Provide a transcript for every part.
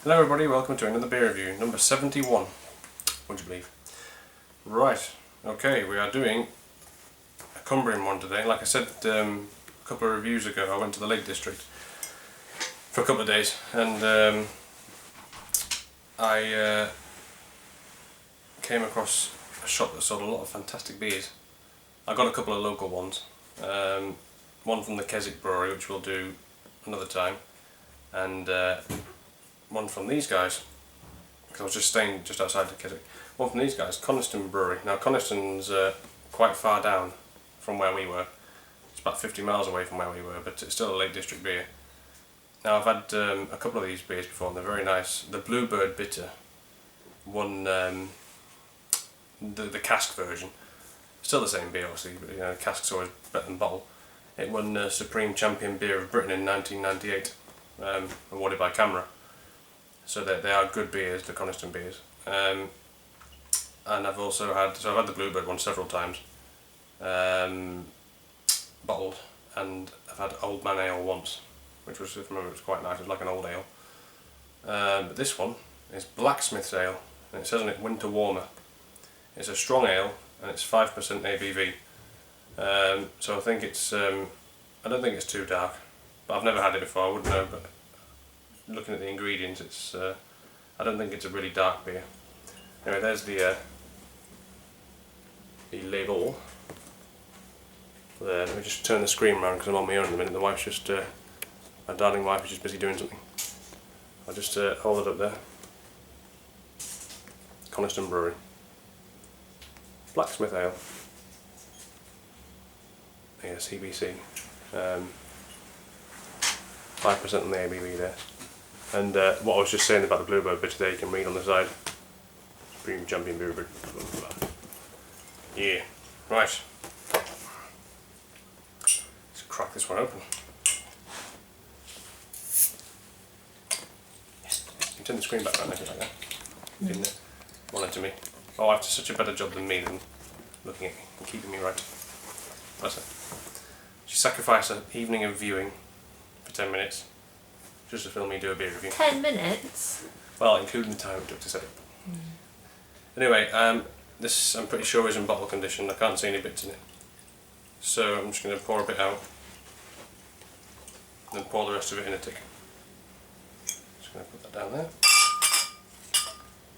Hello everybody, welcome to another beer review, number 71, would you believe? Right, okay, we are doing a Cumbrian one today. Like I said a couple of reviews ago, I went to the Lake District for a couple of days and I came across a shop that sold a lot of fantastic beers. I got a couple of local ones, one from the Keswick Brewery, which we'll do another time, and one from these guys, because I was just staying just outside the Keswick. One from these guys, Coniston Brewery. Now Coniston's quite far down from where we were. It's about 50 miles away from where we were, but it's still a Lake District beer. Now I've had a couple of these beers before and they're very nice. The Bluebird Bitter won the cask version. Still the same beer obviously, but you know, cask's always better than bottle. It won Supreme Champion Beer of Britain in 1998, awarded by Camera. So they are good beers, the Coniston beers. And I've also had, I've had the Bluebird one several times, bottled, and I've had Old Man Ale once, which was, if I remember, it was quite nice. It was like an old ale. But this one is Blacksmith's Ale, and it says on it Winter Warmer. It's a strong ale, and it's 5% ABV. So I think it's, I don't think it's too dark, but I've never had it before, I wouldn't know, but looking at the ingredients, it's I don't think it's a really dark beer. Anyway, there's the label. There, let me just turn the screen around because I'm on my own at the minute. The wife's just, my darling wife is just busy doing something. I'll just hold it up there. Coniston Brewery. Blacksmith Ale. Yeah, CBC. 5% on the ABV there. And what I was just saying about the Bluebird Bitter there, you can read on the side. Supreme Champion Beer. Blah, blah, blah. Yeah, right. Let's crack this one open. You can turn the screen back around if you like that. You didn't want it to me. Oh, I've done such a better job than me than looking at me and keeping me right. That's it. She sacrificed an evening of viewing for 10 minutes. Just to film me do a beer review. 10 minutes? Well, including the time it took to set it. Anyway, this I'm pretty sure is in bottle condition. I can't see any bits in it. So I'm just going to pour a bit out. Then pour the rest of it in a tick. Just going to put that down there.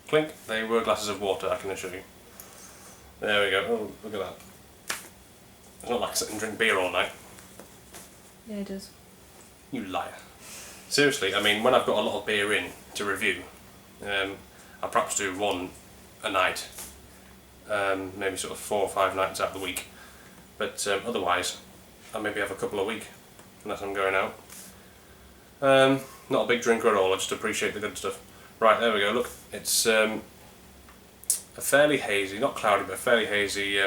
Clink. They were glasses of water, I can assure you. There we go. Oh, look at that. It's not like I sit and drink beer all night. Yeah, it does. You liar. Seriously, I mean, when I've got a lot of beer in to review, I perhaps do one a night, maybe sort of 4 or 5 nights out of the week, but otherwise I maybe have a couple a week, unless I'm going out. Not a big drinker at all, I just appreciate the good stuff. Right, there we go, look, it's a fairly hazy, not cloudy, but a fairly hazy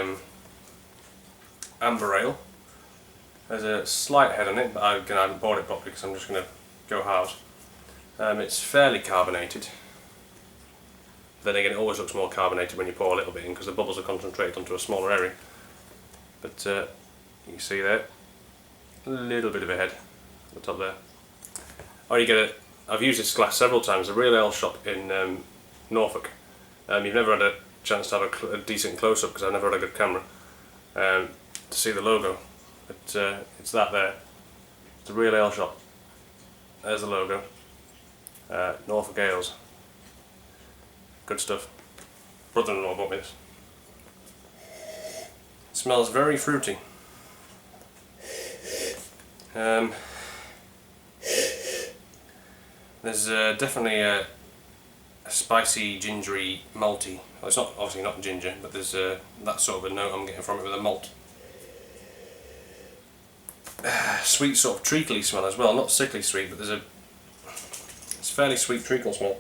amber ale. There's a slight head on it, but I haven't poured it properly because I'm just going to go hard. It's fairly carbonated. Then again, it always looks more carbonated when you pour a little bit in because the bubbles are concentrated onto a smaller area. But you can see there, a little bit of a head at the top there. Oh, you get it. I've used this glass several times. A real ale shop in Norfolk. You've never had a chance to have a decent close-up because I've never had a good camera to see the logo. But it's that there. It's a real ale shop. There's the logo. Norfolk Ales. Good stuff. Brother-in-law bought me this. Smells very fruity. There's definitely a spicy, gingery, malty. Well, it's not obviously not ginger, but there's that sort of a note I'm getting from it with a malt. Sweet sort of treacly smell as well, not sickly sweet, but it's fairly sweet treacle smell.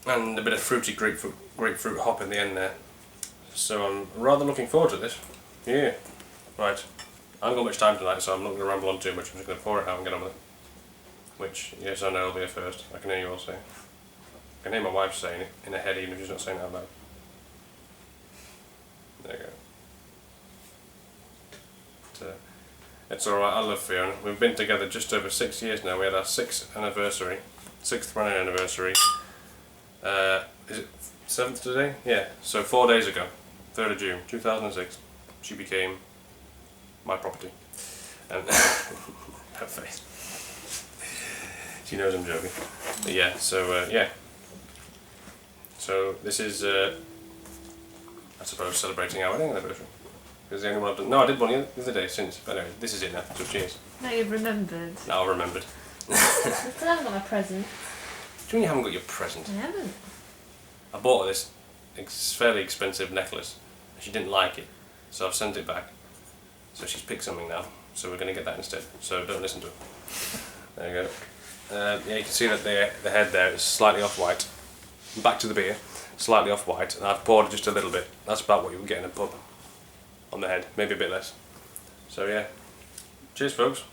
And a bit of fruity grapefruit hop in the end there. So I'm rather looking forward to this. Yeah. Right. I haven't got much time tonight, so I'm not going to ramble on too much. I'm just going to pour it out and get on with it. Which, yes, I know will be a first. I can hear you all saying. I can hear my wife saying it in her head, even if she's not saying it out loud. There you go. It's alright, I love Fiona. We've been together just over 6 years now. We had our 6th anniversary, 6th running anniversary. Is it 7th today? Yeah, so 4 days ago, 3rd of June 2006, she became my property. And her face. She knows I'm joking. But yeah, so yeah. So this is, I suppose, celebrating our wedding anniversary. Because the only one I've done. No, I did one the other day since. But anyway, this is it now. So cheers. Now you've remembered. Now I remembered. I still haven't got my present. Do you mean you haven't got your present? I haven't. I bought her this fairly expensive necklace. She didn't like it, so I've sent it back. So she's picked something now. So we're going to get that instead. So don't listen to her. There you go. Yeah, you can see that the head there is slightly off-white. Back to the beer. Slightly off-white, and I've poured just a little bit. That's about what you would get in a pub. On the head, maybe a bit less. So yeah. Cheers, folks.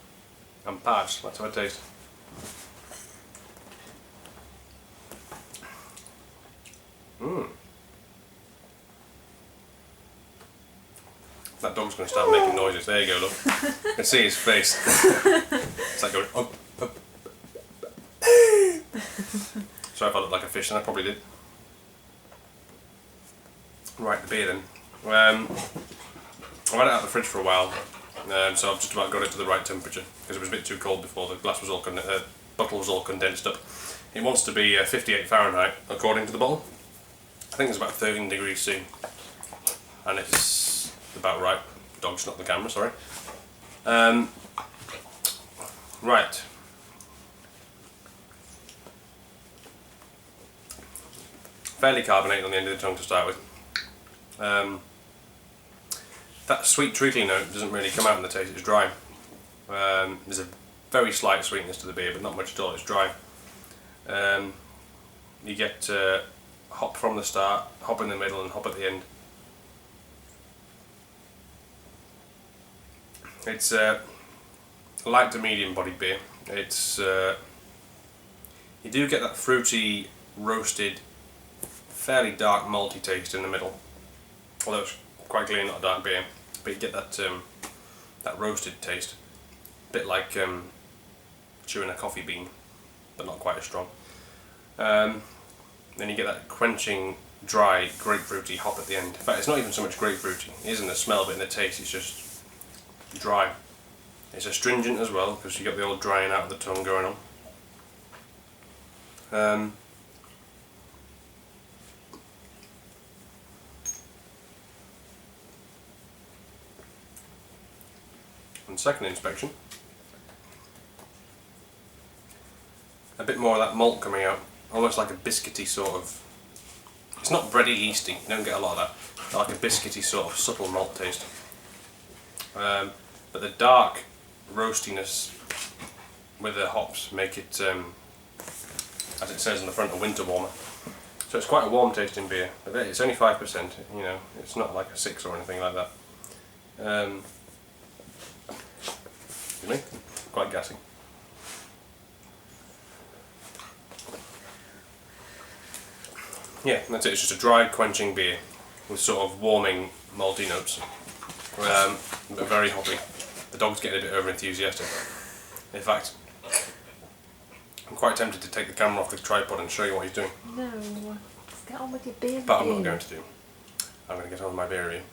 I'm parched. That's how it tastes. That dog's going to start making noises. There you go, look. You can see his face. It's like going, Sorry if I look like a fish, and I probably did. Right, the beer then. I had it out of the fridge for a while, so I've just about got it to the right temperature, because it was a bit too cold before. The glass was all bottle was all condensed up. It wants to be 58 Fahrenheit according to the bottle. I think it's about 13 degrees C, and it's about right. Dog's not the camera, sorry. Right. Fairly carbonated on the end of the tongue to start with. That sweet treacly note doesn't really come out in the taste, it's dry. There's a very slight sweetness to the beer, but not much at all, it's dry. You get hop from the start, hop in the middle and hop at the end. It's light to medium bodied beer. It's you do get that fruity, roasted, fairly dark malty taste in the middle. Although it's quite clearly not a dark beer, but you get that that roasted taste, a bit like chewing a coffee bean, but not quite as strong. Then you get that quenching, dry, grapefruity hop at the end. In fact, it's not even so much grapefruity. It isn't the smell, but in the taste, it's just dry. It's astringent as well, because you get the old drying out of the tongue going on. On second inspection, a bit more of that malt coming out, almost like a biscuity sort of. It's not bready yeasty, you don't get a lot of that, like a biscuity sort of supple malt taste. But the dark roastiness with the hops make it, as it says on the front, a winter warmer. So it's quite a warm tasting beer, but it's only 5%, you know, it's not like a 6 or anything like that. Excuse me, quite gassy. Yeah, that's it, it's just a dry, quenching beer with sort of warming, malty notes, but very hoppy. The dog's getting a bit over enthusiastic. In fact, I'm quite tempted to take the camera off the tripod and show you what he's doing. No, let's get on with your beer. But I'm not going to do. I'm going to get on with my beer review.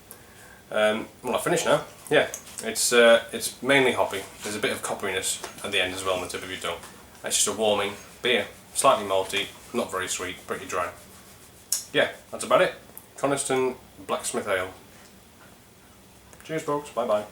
Well, I've finished now. Yeah, it's mainly hoppy. There's a bit of copperiness at the end as well on the tip of your tongue. It's just a warming beer, slightly malty, not very sweet, pretty dry. Yeah, that's about it. Coniston Blacksmith Ale. Cheers folks, bye bye.